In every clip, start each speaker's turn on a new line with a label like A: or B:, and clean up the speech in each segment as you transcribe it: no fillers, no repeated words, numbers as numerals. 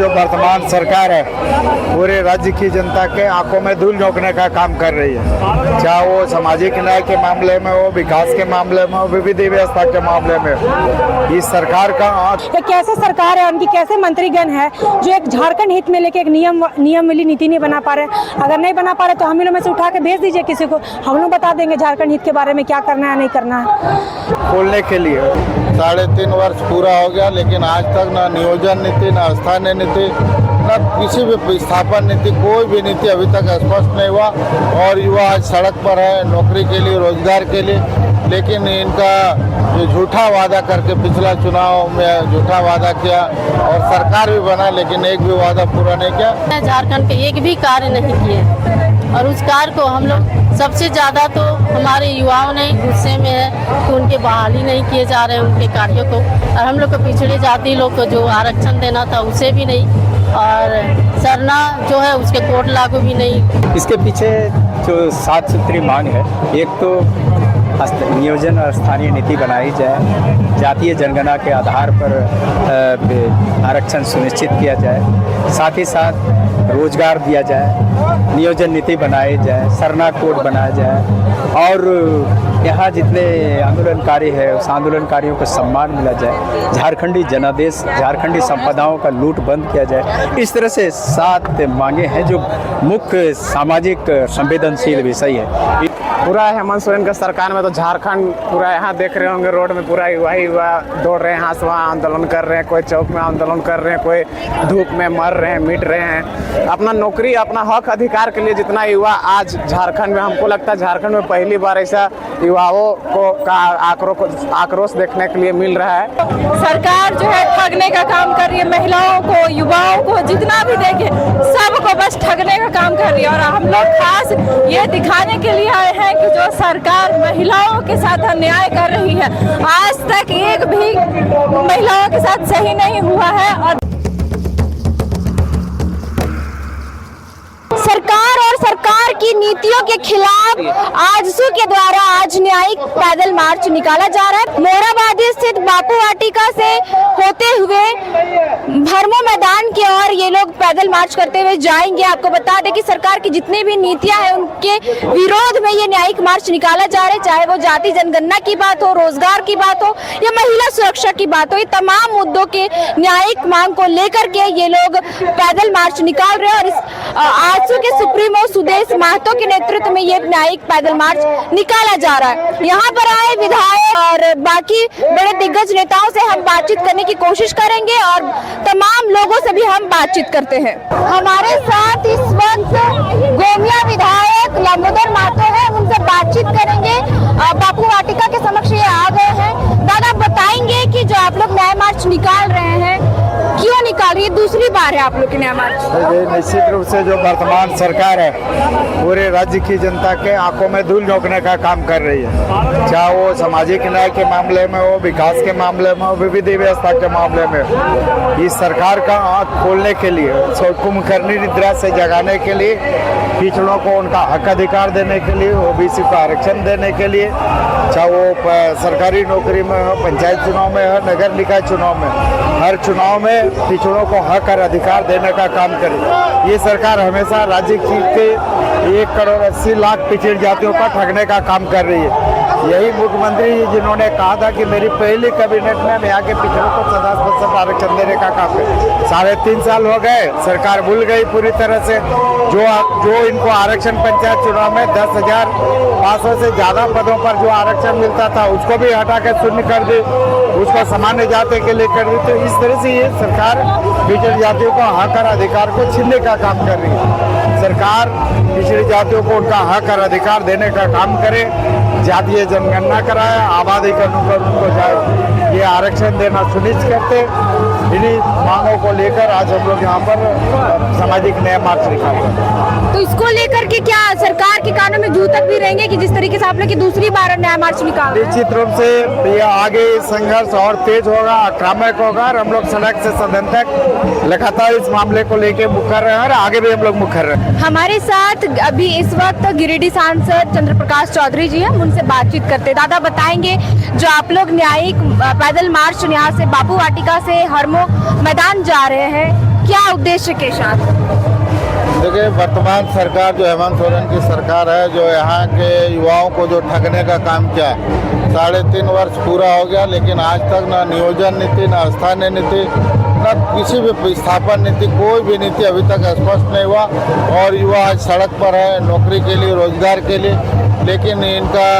A: जो वर्तमान सरकार है पूरे राज्य की जनता के आंखों में धूल झोंकने का काम कर रही है, चाहे वो सामाजिक न्याय के मामले में हो, विकास के मामले में हो, विधि व्यवस्था के मामले में हो। इस सरकार का
B: एक कैसे सरकार है, उनकी कैसे मंत्रीगण है जो एक झारखंड हित में लेके एक नियम वाली नीति नहीं बना पा रहे। अगर नहीं बना पा रहे तो हम लोग में से उठा के भेज दीजिए किसी को, हम लोग बता देंगे झारखंड हित के बारे में क्या करना है नहीं करना है।
A: खोलने के लिए
C: 3.5 वर्ष पूरा हो गया, लेकिन आज तक ना नियोजन नीति, ना स्थानीय नीति, न किसी भी स्थापन नीति, कोई भी नीति अभी तक स्पष्ट नहीं हुआ। और युवा आज सड़क पर है नौकरी के लिए, रोजगार के लिए, लेकिन इनका जो झूठा वादा करके पिछला चुनाव में झूठा वादा किया और सरकार भी बना, लेकिन एक भी वादा पूरा नहीं किया।
D: झारखंड के एक भी कार्य नहीं किए और उस कार्य को हम लोग सबसे ज़्यादा तो हमारे युवाओं ने गुस्से में है कि उनके बहाली नहीं किए जा रहे हैं उनके कार्यों को, और हम लोग को पिछड़े जाति लोग को जो आरक्षण देना था उसे भी नहीं, और सरना जो है उसके कोर्ट लागू भी नहीं।
E: इसके पीछे जो 7 सूत्री मांग है, एक तो नियोजन और स्थानीय नीति बनाई जाए, जातीय जनगणना के आधार पर आरक्षण सुनिश्चित किया जाए, साथ ही साथ रोजगार दिया जाए, नियोजन नीति बनाई जाए, सरना कोड बनाया जाए और यहाँ जितने आंदोलनकारी है उस आंदोलनकारियों को सम्मान मिला जाए, झारखंडी जनादेश, झारखंडी संपदाओं का लूट बंद किया जाए। इस तरह से 7 मांगे हैं जो मुख्य सामाजिक संवेदनशील विषय है।
F: पूरा हेमंत सोरेन का सरकार में तो झारखंड पूरा यहाँ देख रहे होंगे, रोड में पूरा युवा दौड़ रहे हैं, यहाँ से वहाँ आंदोलन कर रहे हैं, कोई चौक में आंदोलन कर रहे हैं, कोई धूप में मर रहे हैं, मिट रहे हैं। अपना नौकरी, अपना हक अधिकार के लिए जितना युवा आज झारखंड में, हमको लगता है झारखंड में पहली बार ऐसा युवाओं को का आक्रोश देखने के लिए मिल रहा है।
B: सरकार जो है ठगने का काम कर रही है, महिलाओं को, युवाओं को, जितना भी देखे सबको बस ठगने का काम कर रही है। और हम लोग खास ये दिखाने के लिए आए हैं कि जो सरकार महिलाओं के साथ अन्याय कर रही है, आज तक एक भी महिलाओं के साथ सही नहीं हुआ है। और सरकार और सरकार की नीतियों के खिलाफ आजसू के द्वारा आज न्यायिक पैदल मार्च निकाला जा रहा है। मोराबादी स्थित बापू वाटिका से होते हुए भरमो मैदान की ओर ये लोग पैदल मार्च करते हुए जाएंगे। आपको बता दें कि सरकार की जितनी भी नीतियां हैं उनके विरोध में ये न्यायिक मार्च निकाला जा रहा है, चाहे वो जाति जनगणना की बात हो, रोजगार की बात हो या महिला सुरक्षा की बात हो। ये तमाम मुद्दों के न्यायिक मांग को लेकर के ये लोग पैदल मार्च निकाल रहे हैं। और इस आजसू के सुप्रीमो सुदेश महतो के नेतृत्व में ये न्यायिक पैदल मार्च निकाला जा रहा है। यहाँ पर आए विधायक और बाकी बड़े दिग्गज नेताओं से हम बातचीत करने की कोशिश करेंगे और तमाम लोगों से भी हम बातचीत करते हैं। हमारे साथ इस वक्त गोमिया विधायक लंबोदर महतो है, उनसे बातचीत करेंगे। बापू वाटिका के समक्ष ये आ गए हैं। दादा बताएंगे कि जो आप लोग न्याय मार्च निकाल रहे हैं, क्यों निकाल रही है? दूसरी बार है आप लोग की न्याय मार्च।
A: निश्चित रूप से जो वर्तमान सरकार है पूरे राज्य की जनता के आंखों में धूल झोंकने का काम कर रही है, चाहे वो सामाजिक न्याय के मामले में हो, विकास के मामले में हो, विधि व्यवस्था के मामले में हो। इस सरकार का आंख खोलने के लिए, कुंभकर्णी निद्रा से जगाने के लिए, पिछड़ों को उनका हक अधिकार देने के लिए, ओबीसी को आरक्षण देने के लिए, चाहे वो सरकारी नौकरी में हो, पंचायत चुनाव में हो, नगर निकाय चुनाव में, हर चुनाव में पिछड़ों को हक और अधिकार देने का काम करे। ये सरकार हमेशा राज्य के 1,80,00,000 पिछड़ जातियों का ठगने का काम कर रही है। यही मुख्यमंत्री जिन्होंने कहा था कि मेरी पहली कैबिनेट में मैं यहाँ के पिछड़ों को 50% आरक्षण देने का काम है। 3.5 साल हो गए, सरकार भूल गई पूरी तरह से। जो इनको आरक्षण पंचायत चुनाव में 10,500 से ज्यादा पदों पर जो आरक्षण मिलता था उसको भी हटा के शून्य कर दी, उसको सामान्य जाति के लिए कर दी। तो इस तरह से ये सरकार पिछड़ी जातियों को हक और अधिकार को छीनने का काम कर रही है। सरकार पिछड़ी जातियों को उनका हक और अधिकार देने का काम करे, जातीय जनगणना कराए, आबादी का अनुकूल उनको जाए, ये आरक्षण देना सुनिश्चित करते। इन्हीं मांगों को लेकर आज हम लोग यहाँ पर सामाजिक न्याय मार्च निकाल रहे हैं।
B: तो इसको लेकर के क्या सरकार के कानों में जू तक भी रहेंगे कि जिस तरीके से आप लोग की दूसरी बार न्याय मार्च निकाल रहे हैं?
A: निश्चित रूप से ये आगे संघर्ष और तेज होगा, आक्रामक होगा और हम लोग सड़क से सदन तक लगातार इस मामले को लेके मुखर रहे हैं और आगे भी हम लोग मुखर रहे हैं।
B: हमारे साथ अभी इस वक्त गिरिडीह सांसद चंद्र प्रकाश चौधरी जी हैं, उनसे बातचीत करते। दादा बताएंगे जो आप लोग न्यायिक पैदल मार्च यहाँ से बापू वाटिका से हरमो मैदान जा रहे हैं, क्या उद्देश्य के साथ?
C: देखिए, वर्तमान सरकार जो हेमंत सोरेन की सरकार है, जो यहाँ के युवाओं को जो ठगने का काम किया है, 3.5 वर्ष पूरा हो गया, लेकिन आज तक ना नियोजन नीति, ना स्थानीय नीति, न किसी भी विस्थापन नीति, कोई भी नीति अभी तक स्पष्ट नहीं हुआ। और युवा आज सड़क पर है नौकरी के लिए, रोजगार के लिए। लेकिन इनका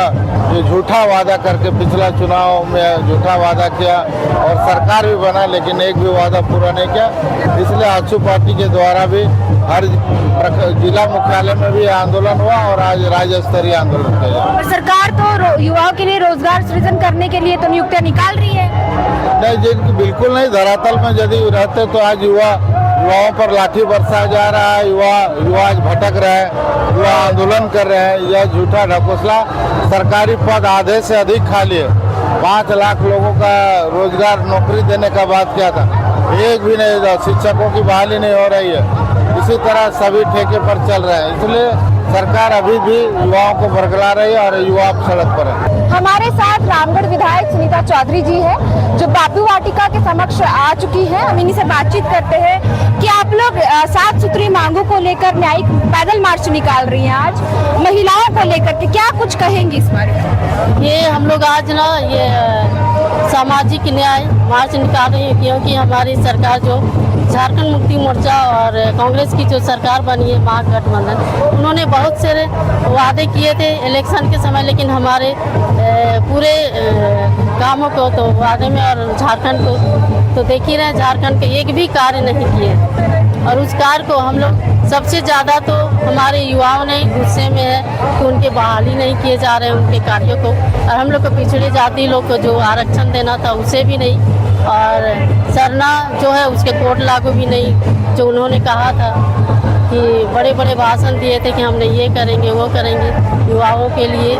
C: जो झूठा वादा करके पिछला चुनाव में झूठा वादा किया और सरकार भी बना, लेकिन एक भी वादा पूरा नहीं किया। इसलिए आजसू पार्टी के द्वारा भी हर जिला मुख्यालय में भी आंदोलन हुआ और आज राज्य स्तरीय आंदोलन किया जा रहा है।
B: पर सरकार तो युवाओं के लिए रोजगार सृजन करने के लिए तो नियुक्तियां निकाल रही है।
C: नहीं, जिनकी बिल्कुल नहीं, धरातल में यदि रहते तो आज युवाओं पर लाठी बरसाया जा रहा है, युवा आज भटक रहे हैं, युवा आंदोलन कर रहे हैं। यह झूठा ढकोसला, सरकारी पद आधे से अधिक खाली है। 5 लाख लोगों का रोजगार नौकरी देने का बात किया था, एक भी नहीं। शिक्षकों की बहाली नहीं हो रही है। इसी तरह सभी ठेके पर चल रहे हैं। इसलिए सरकार अभी भी युवाओं को बरगला रही है और युवा सड़क पर है।
B: हमारे साथ रामगढ़ विधायक सुनीता चौधरी जी है, जो बापू वाटिका के समक्ष आ चुकी है। हम इन्हीं से बातचीत करते हैं कि आप लोग साफ सुथरी मांगों को लेकर न्यायिक पैदल मार्च निकाल रही हैं आज, महिलाओं को लेकर के क्या कुछ कहेंगी इस बारे में?
D: ये हम लोग आज ना ये सामाजिक न्याय मार्च निकाल रही है, क्योंकि हमारी सरकार जो झारखंड मुक्ति मोर्चा और कांग्रेस की जो सरकार बनी है महागठबंधन, उन्होंने बहुत सारे वादे किए थे इलेक्शन के समय, लेकिन हमारे पूरे कामों को तो वादे में और झारखंड को तो देख ही रहे, झारखंड के एक भी कार्य नहीं किए। और उस कार्य को हम लोग सबसे ज़्यादा तो हमारे युवाओं ने गुस्से में है कि उनके बहाली नहीं किए जा रहे हैं उनके कार्यों को। और हम लोग को पिछड़ी जाति लोग को जो आरक्षण देना था उसे भी नहीं, और सरना जो है उसके कोर्ट लागू भी नहीं। जो उन्होंने कहा था कि बड़े बड़े भाषण दिए थे कि हमने ये करेंगे वो करेंगे युवाओं के लिए,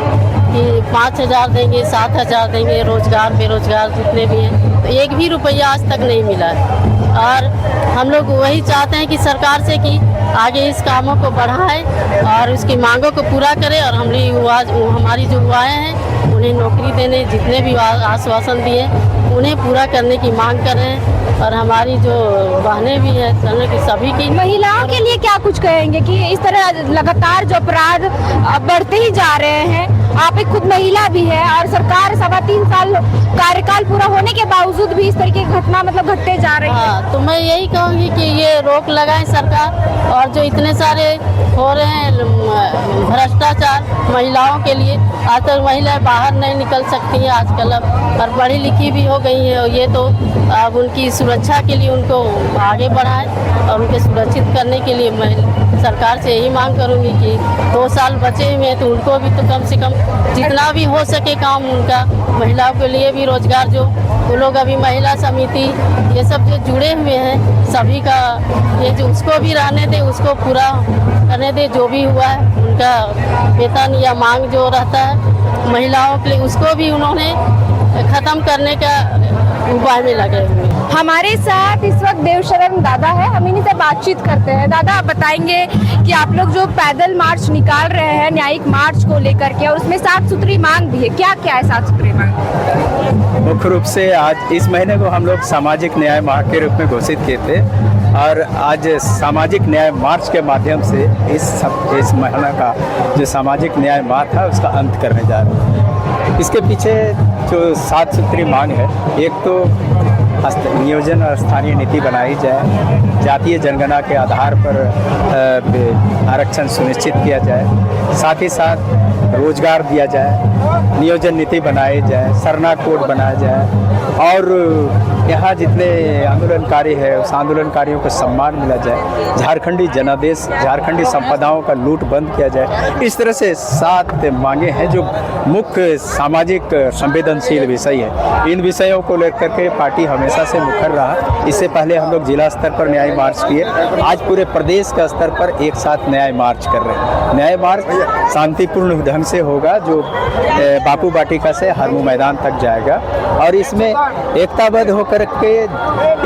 D: कि 5,000 देंगे, 7,000 देंगे, रोजगार बेरोजगार जितने भी हैं, तो एक भी रुपया आज तक नहीं मिला है। और हम लोग वही चाहते हैं कि सरकार से कि आगे इस कामों को बढ़ाए और उसकी मांगों को पूरा करे। और हम लोग हमारी जो युवाएँ हैं उन्हें नौकरी देने जितने भी आश्वासन दिए उन्हें पूरा करने की मांग कर रहे हैं। और हमारी जो बहनें भी हैं की सभी की।
B: महिलाओं के लिए क्या कुछ कहेंगे कि इस तरह लगातार जो अपराध बढ़ते ही जा रहे हैं? आप एक खुद महिला भी है और सरकार 3.25 साल कार्यकाल पूरा होने के बावजूद भी इस तरीके की घटना मतलब घटते जा रही है।
D: हाँ, तो मैं यही कहूँगी कि ये रोक लगाए सरकार। और जो इतने सारे हो रहे हैं भ्रष्टाचार महिलाओं के लिए, आज तक महिलाएं बाहर नहीं निकल सकती हैं आजकल, अब और पढ़ी लिखी भी हो गई है। ये तो अब उनकी सुरक्षा के लिए उनको आगे बढ़ाएं और उनके सुरक्षित करने के लिए मैं सरकार से यही मांग करूंगी कि 2 साल बचे हुए हैं तो उनको भी तो कम से कम जितना भी हो सके काम उनका, महिलाओं के लिए भी रोजगार, जो वो लोग अभी महिला समिति ये सब जो जुड़े हुए हैं सभी का ये जो उसको भी रहने दे, उसको पूरा करने दे। जो भी हुआ है उनका वेतन या मांग जो रहता है महिलाओं के लिए, उसको भी उन्होंने ख़त्म करने का उपाय में लगे हुए।
B: हमारे साथ इस वक्त देवशरण दादा है, हम इन्हीं से बातचीत करते हैं। दादा, आप बताएंगे कि आप लोग जो पैदल मार्च निकाल रहे हैं न्यायिक मार्च को लेकर के, और उसमें साफ सुथरी मांग भी है, क्या क्या है साफ सुथरी मांग?
E: मुख्य रूप से आज इस महीने को हम लोग सामाजिक न्याय माह के रूप में घोषित किए थे और आज सामाजिक न्याय मार्च के माध्यम से इस महीने का जो सामाजिक न्याय माह था उसका अंत करने जा रहे हैं। इसके पीछे जो साफ सुथरी मांग है, एक तो नियोजन और स्थानीय नीति बनाई जाए, जातीय जनगणना के आधार पर आरक्षण सुनिश्चित किया जाए, साथ ही साथ रोजगार दिया जाए, नियोजन नीति बनाई जाए, सरना कोड बनाया जाए और यहाँ जितने आंदोलनकारी है उस आंदोलनकारियों को सम्मान मिला जाए, झारखंडी जनादेश, झारखंडी संपदाओं का लूट बंद किया जाए। इस तरह से 7 मांगे हैं जो मुख्य सामाजिक संवेदनशील विषय है। इन विषयों को लेकर के पार्टी हमेशा से मुखर रहा। इससे पहले हम लोग जिला स्तर पर न्याय मार्च किए, आज पूरे प्रदेश का स्तर पर एक साथ न्याय मार्च कर रहे हैं। न्याय मार्च शांतिपूर्ण ढंग से होगा जो बापू वाटिका से हरमू मैदान तक जाएगा और इसमें एकताबद्ध होकर के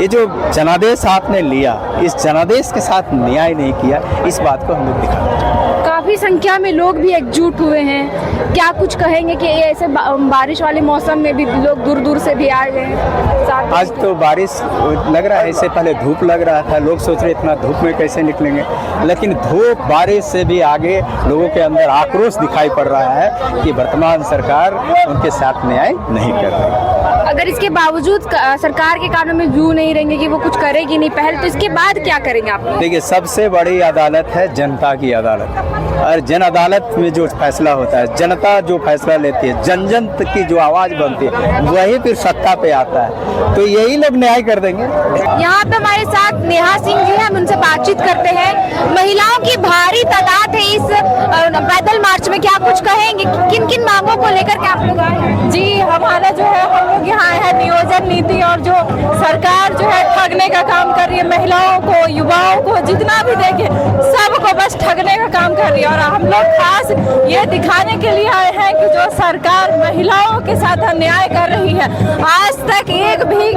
E: ये जो जनादेश आपने लिया, इस जनादेश के साथ न्याय नहीं किया, इस बात को हम लोग दिखाना चाहते हैं।
B: काफी संख्या में लोग भी एकजुट हुए हैं, क्या कुछ कहेंगे कि ये ऐसे बारिश वाले मौसम में भी लोग दूर दूर से भी आए हैं?
E: आज तो बारिश लग रहा है, इससे पहले धूप लग रहा था, लोग सोच रहे इतना धूप में कैसे निकलेंगे, लेकिन धूप बारिश से भी आगे लोगों के अंदर आक्रोश दिखाई पड़ रहा है कि वर्तमान सरकार उनके साथ न्याय नहीं कर रही।
B: अगर इसके बावजूद सरकार के कानों में व्यू नहीं रहेंगे कि वो कुछ करेगी नहीं पहल, तो इसके बाद क्या करेंगे आप?
E: देखिए, सबसे बड़ी अदालत है जनता की अदालत, और जन अदालत में जो फैसला होता है, जनता जो फैसला लेती है, जन जन की जो आवाज बनती है, वही फिर सत्ता पे आता है, तो यही लोग न्याय कर देंगे।
B: यहाँ पे हमारे साथ नेहा सिंह जी हैं, हम उनसे बातचीत करते हैं। महिलाओं की भारी तादाद है इस पैदल मार्च में, क्या कुछ कहेंगे, किन किन मांगों को लेकर के आप लोग आए हैं?
G: जी, हमारा जो है, हम लोग यहाँ है नियोजन नीति और जो सरकार जो है ठगने का काम कर रही है, महिलाओं को, युवाओं को, जितना भी देखे सबको बस ठगने का काम कर रही है। और हम लोग खास ये दिखाने के लिए आए हैं कि जो सरकार महिलाओं के साथ अन्याय कर रही है, आज तक एक भी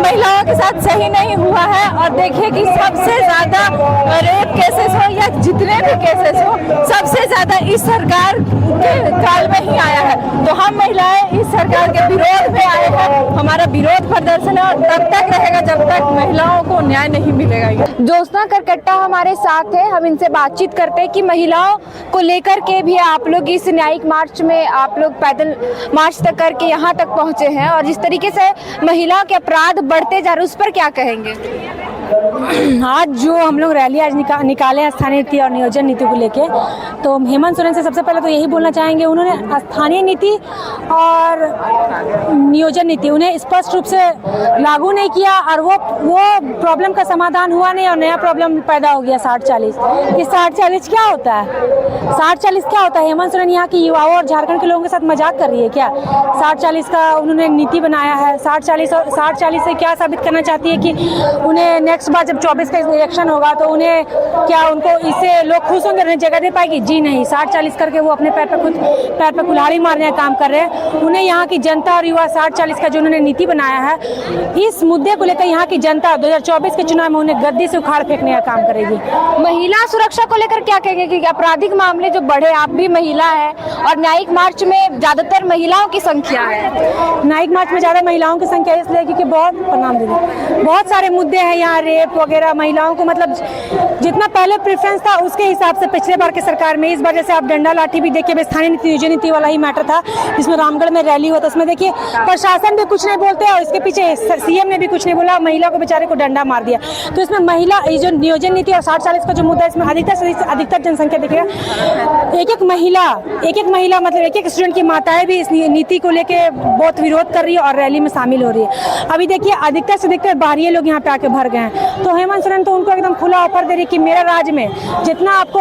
G: महिलाओं के साथ सही नहीं हुआ है। और देखिए कि सबसे ज्यादा रेप केसेस हो या जितने भी केसेस हो, सबसे ज्यादा इस सरकार के काल में ही आया है। तो हम महिलाएं इस सरकार के विरोध में आए हैं, हमारा विरोध प्रदर्शन है और तब तक रहेगा जब तक महिलाओं को न्याय नहीं मिलेगा।
B: ज्योत्सना करकट्टा हमारे साथ है, हम इनसे बातचीत करते हैं कि महिलाओं को लेकर के भी आप लोग इस न्यायिक मार्च में आप लोग पैदल मार्च तक करके यहाँ तक पहुँचे हैं, और जिस तरीके से महिलाओं के अपराध बढ़ते जा रहे उस पर क्या कहेंगे?
H: आज जो हम लोग रैली आज निकाले स्थानीय नीति और नियोजन नीति को लेके, तो हेमंत सोरेन से सबसे पहले तो यही बोलना चाहेंगे, उन्होंने स्थानीय नीति और नियोजन नीति उन्हें स्पष्ट रूप से लागू नहीं किया, और वो प्रॉब्लम का समाधान हुआ नहीं और नया प्रॉब्लम पैदा हो गया 60-40। ये 60-40 क्या होता है? 60-40 क्या होता है? हेमंत सोरेन यहाँ की युवाओं और झारखंड के लोगों के साथ मजाक कर रही है क्या? 60-40 का उन्होंने नीति बनाया है। 60-40 से क्या साबित करना चाहती है कि उन्हें नेक्स्ट बार जब 24 का इलेक्शन होगा तो उन्हें क्या, उनको इससे लोग खुश होंगे, उन्हें जगह दे पाएगी? जी नहीं। 60-40 करके वो अपने पैर पे कुल्हाड़ी मारने का काम कर रहे हैं। उन्हें यहाँ की जनता और युवा 60-40 का जो उन्होंने नीति बनाया है, इस मुद्दे को लेकर यहाँ की जनता 2024 के चुनाव में उन्हें गद्दी से उखाड़ फेंकने का काम करेगी।
B: महिला सुरक्षा को लेकर क्या कहेंगे कि आपराधिक मामले जो बढ़े, आप भी महिला है और न्यायिक मार्च में ज्यादातर महिलाओं की संख्या है?
H: न्यायिक मार्च में ज्यादा महिलाओं की संख्या इसलिए क्योंकि बहुत सारे मुद्दे हैं यहाँ, रेप वगैरह, महिलाओं को मतलब जितना पहले प्रेफरेंस था उसके हिसाब से पिछले बार के सरकार में, इस बार जैसे आप डंडा लाठी भी देखिए, स्थानीय नीति नियोजन नीति वाला ही मैटर था जिसमें रामगढ़ में रैली हुआ था, उसमें देखिए प्रशासन भी कुछ नहीं बोलते और इसके पीछे सीएम ने भी कुछ नहीं बोला, महिला को बेचारे को डंडा मार दिया। तो इसमें महिला जो नियोजन नीति और 60-40 का जो मुद्दा है, इसमें अधिकतर जनसंख्या देखिएगा, एक महिला मतलब एक स्टूडेंट की माताएं भी इस नीति को लेके बहुत विरोध कर रही है और रैली में शामिल हो रही है। अभी देखिए अधिकतर से अधिकतर बाहरी लोग यहाँ पे आके भर गए हैं, तो हेमंत सोरेन तो उनको एकदम खुला ऑफर दे रही कि मेरा राज्य में जितना आपको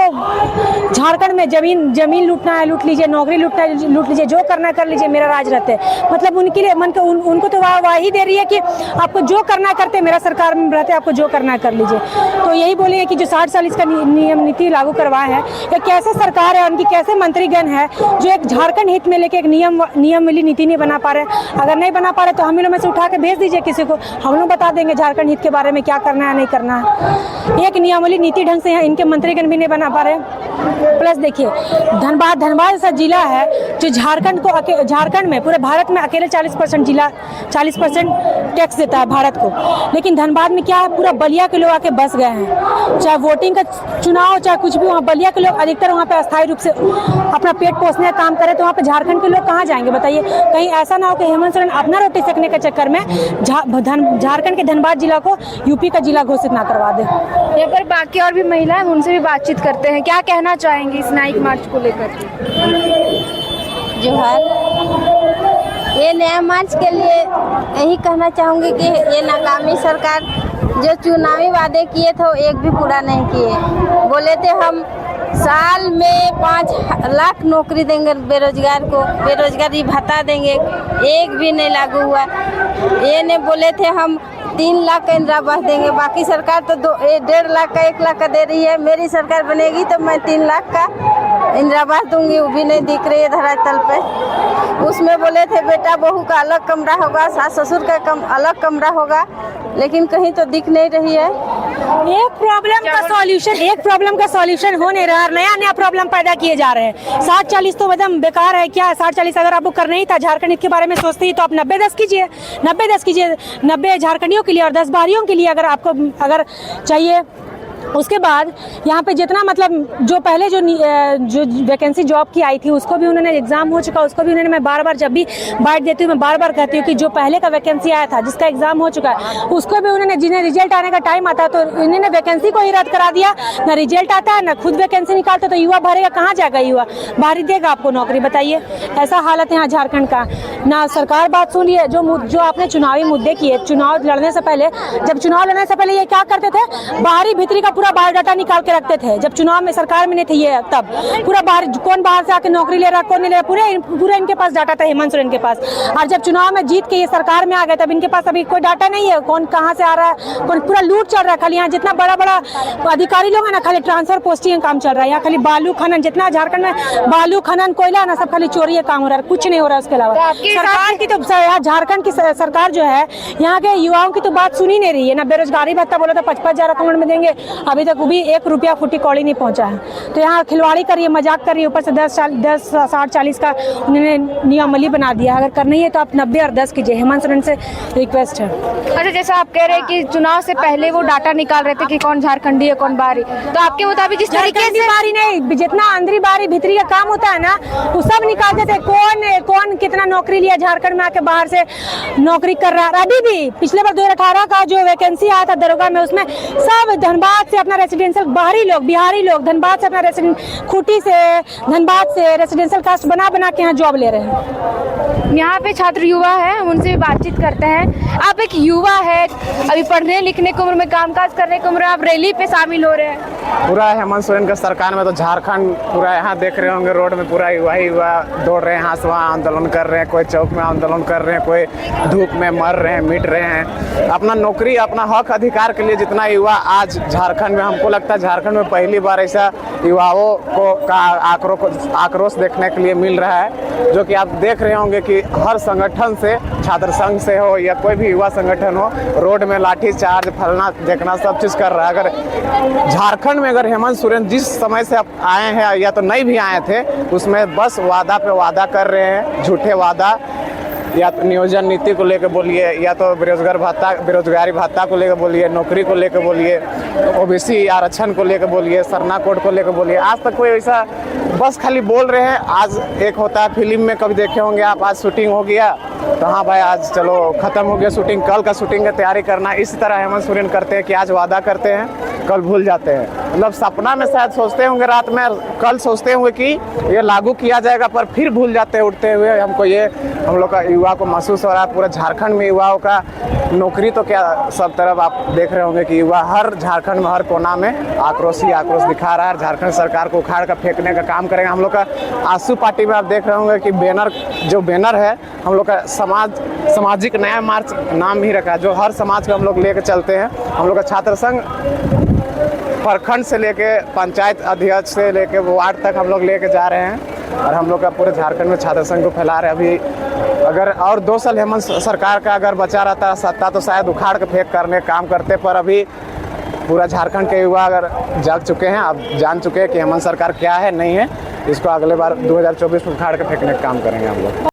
H: झारखंड में जमीन लूटना है लूट लीजिए, नौकरी लूटना है लूट लीजिए, जो करना है कर लीजिए, मेरा राज रहते। मतलब उनके लिए उनको तो वाही दे रही है कि आपको जो करना करते, मेरा सरकार में रहते, आपको जो करना है कर लीजिए। तो यही बोले कि जो 60-40 का नियम नीति लागू करवाए हैं, ये कैसे सरकार है, उनकी कैसे मंत्रीगण है जो एक झारखंड हित में लेके एक नियम वाली नीति नहीं बना पा रहे। अगर नहीं बना पा रहे तो हम लोग में से उठा के भेज दीजिए किसी को, हम लोग बता देंगे झारखंड हित के बारे में क्या करना है नहीं करना है। एक नियमावली नीति ढंग से इनके मंत्रीगण भी नहीं बना पा रहे। प्लस देखिए धनबाद ऐसा जिला है जो झारखंड में पूरे भारत में अकेले 40% टैक्स देता है भारत को, लेकिन धनबाद में क्या है, पूरा बलिया के लोग आके बस गए हैं। चाहे वोटिंग का चुनाव चाहे कुछ भी, वहाँ बलिया के लोग अधिकतर वहाँ पे अस्थायी रूप से अपना पेट पोसने का काम करे, तो वहाँ पे झारखंड के लोग कहाँ जाएंगे बताइए? कहीं ऐसा ना हो कि हेमंत सोरेन अपना रोटी सेकने के चक्कर में झारखंड के धनबाद जिला को यूपी का जिला घोषित ना करवा दे।
B: यहाँ पर बाकी और भी महिलाएं, उनसे भी बातचीत करते हैं, क्या कहना चाहेंगे इस न्यायिक मार्च को लेकर?
I: जो है ये नया मार्च के लिए यही कहना चाहूँगी कि ये नाकामी सरकार जो चुनावी वादे किए थे एक भी पूरा नहीं किए। बोले थे हम साल में 5 लाख नौकरी देंगे बेरोजगार को, बेरोजगारी भत्ता देंगे, एक भी नहीं लागू हुआ। ये ने बोले थे हम 3 लाख का इंदिरा आवास देंगे, बाकी सरकार तो 1.5 लाख का 1 लाख का दे रही है। मेरी सरकार बनेगी तो मैं 3 लाख का इंदिरा आवास दूंगी, वो भी नहीं दिख रही है धरातल पे। उसमें बोले थे बेटा बहू का अलग कमरा होगा, सास ससुर का अलग कमरा होगा, लेकिन कहीं तो दिख नहीं रही है।
H: एक प्रॉब्लम का सॉल्यूशन हो नहीं रहा, नया प्रॉब्लम पैदा किए जा रहे हैं। 60-40 तो एकदम बेकार है। क्या 60-40 अगर आपको करना ही था, झारखंड के बारे में सोचते ही तो आप 90-10 कीजिए। 90 झारखंडियों के लिए और 10 बाहरियों के लिए अगर चाहिए। उसके बाद यहाँ पे जितना मतलब जो पहले जो वैकेंसी जॉब की आई थी उसको भी उन्होंने एग्जाम हो चुका, उसको भी उन्होंने, मैं बार जब भी बाइट देती हूँ मैं बार कहती हूँ कि जो पहले का वैकेंसी आया था जिसका एग्जाम हो चुका है उसको भी उन्होंने, जिन्हें रिजल्ट आने का टाइम आता है तो इन्होंने वैकेंसी को ही रद्द करा दिया। ना रिजल्ट आता है, ना खुद वैकेंसी निकालते, तो युवा भरेगा कहाँ जाएगा? युवा बाहरी देगा आपको नौकरी? बताइए, ऐसा हालत है यहाँ झारखंड का। ना सरकार बात सुन रही है। जो आपने चुनावी मुद्दे किए, चुनाव लड़ने से पहले ये क्या करते थे, बाहरी भीतरी का पूरा बायोडाटा निकाल के रखते थे। जब चुनाव में सरकार में नहीं थे ये, तब पूरा कौन बाहर से आके नौकरी ले रहा, कौन नहीं ले रहा, पूरा इनके पास डाटा था, हेमंत सोरेन के पास। और जब चुनाव में जीत के ये सरकार में आ गए तब इनके पास अभी कोई डाटा नहीं है, कौन कहाँ से आ रहा है, कौन, पूरा लूट चल रहा है। खाली यहाँ जितना बड़ा अधिकारी लोग है ना, खाली ट्रांसफर पोस्टिंग काम चल रहा है। यहाँ खाली बालू खनन, जितना झारखंड में बालू खनन कोयला ना, सब खाली चोरी का काम हो रहा है, कुछ नहीं हो रहा है। उसके अलावा सरकार की तो झारखंड की सरकार जो है यहाँ के युवाओं की तो बात सुनी नहीं रही है। ना बेरोजगारी भत्ता बोला था 55,000 अकाउंट में देंगे, अभी तक वो भी 1 रुपया फुटी कौड़ी नहीं पहुंचा है। तो यहाँ खिलवाड़ी करिए, मजाक करिए, ऊपर से 60-40 का उन्होंने नियमावली बना दिया। अगर करना ही है तो आप 90 और 10 कीजिए। हेमंत सोरेन से रिक्वेस्ट है।
B: अच्छा, जैसा आप कह रहे हैं कि चुनाव से पहले वो डाटा निकाल रहे थे कि कौन झारखंडी है कौन बाहरी, तो आपके मुताबिक जिस तरीके से
H: बाहरी नहीं, जितना अंदरी बाहरी भीतरी का काम होता है ना वो सब निकालते थे। कौन कितना नौकरी लिया झारखंड में आके बाहर से नौकरी कर रहा है। अभी भी पिछले बार 2018 का जो वैकेंसी आया था दरोगा में, उसमें सब धनबाद से अपना रेसिडेंशियल, बाहरी लोग, बिहारी लोग धनबाद से अपना खूंटी से, धनबाद से रेसिडेंशियल कास्ट बना के यहाँ जॉब ले रहे हैं।
B: यहाँ पे छात्र युवा है, हम उनसे भी बातचीत करते हैं। आप एक युवा है, अभी पढ़ने लिखने की उम्र में, कामकाज करने की उम्र में, आप रैली पे शामिल हो रहे हैं।
F: पूरा हेमंत सोरेन का सरकार में तो झारखंड पूरा, यहाँ देख रहे होंगे रोड में पूरा युवा दौड़ रहे हैं, यहाँ से वहाँ आंदोलन कर रहे हैं, कोई चौक में आंदोलन कर रहे हैं, कोई धूप में मर रहे हैं, मिट रहे हैं। अपना नौकरी, अपना हक अधिकार के लिए जितना युवा आज झारखंड में, हमको लगता है झारखंड में पहली बार ऐसा युवाओं को का आक्रोश देखने के लिए मिल रहा है, जो कि आप देख रहे होंगे कि हर संगठन से, छात्र संघ से हो या कोई भी युवा संगठन हो, रोड में लाठी चार्ज, फलना देखना, सब चीज़ कर रहा है। अगर झारखंड में अगर हेमंत सोरेन जिस समय से आप आए हैं या तो नहीं भी आए थे, उसमें बस वादा पे वादा कर रहे हैं, झूठे वादा, या तो नियोजन नीति को लेकर बोलिए, या तो बेरोजगारी भत्ता को लेकर बोलिए, नौकरी को लेकर बोलिए, ओबीसी आरक्षण को लेकर बोलिए, सरना कोड को लेकर बोलिए, आज तक कोई ऐसा, बस खाली बोल रहे हैं। आज एक होता है फिल्म में, कभी देखे होंगे आप, आज शूटिंग हो गया तो हाँ भाई आज चलो खत्म हो गया शूटिंग, कल का शूटिंग की तैयारी करना। इस तरह हेमंत सोरेन करते हैं कि आज वादा करते हैं, कल भूल जाते हैं। मतलब सपना में शायद सोचते होंगे रात में, कल सोचते होंगे कि ये लागू किया जाएगा, पर फिर भूल जाते हैं उठते हुए। हमको ये, हम लोग का युवा को महसूस हो रहा है, पूरा झारखंड में युवाओं का नौकरी तो क्या, सब तरफ आप देख रहे होंगे कि युवा हर झारखंड में हर कोना में आक्रोश दिखा रहा है। झारखंड सरकार को उखाड़ कर फेंकने का काम करेंगे। हम लोग का आंसू पार्टी में आप देख रहे होंगे कि बैनर है, हम लोग का सामाजिक न्याय मार्च नाम ही रखा है, जो हर समाज को हम लोग लेकर चलते हैं। हम लोग का छात्र संघ प्रखंड से लेके पंचायत अध्यक्ष से लेके वार्ड तक हम लोग लेके जा रहे हैं, और हम लोग का पूरे झारखंड में छात्र संघ को फैला रहे हैं। अभी अगर और 2 साल हेमंत सरकार का अगर बचा रहता सत्ता तो शायद उखाड़ के फेंक करने काम करते, पर अभी पूरा झारखंड के युवा अगर जाग चुके हैं, अब जान चुके हैं कि हेमंत सरकार क्या है नहीं है। इसको अगले बार 2024 में उखाड़ के फेंकने का काम करेंगे हम लोग।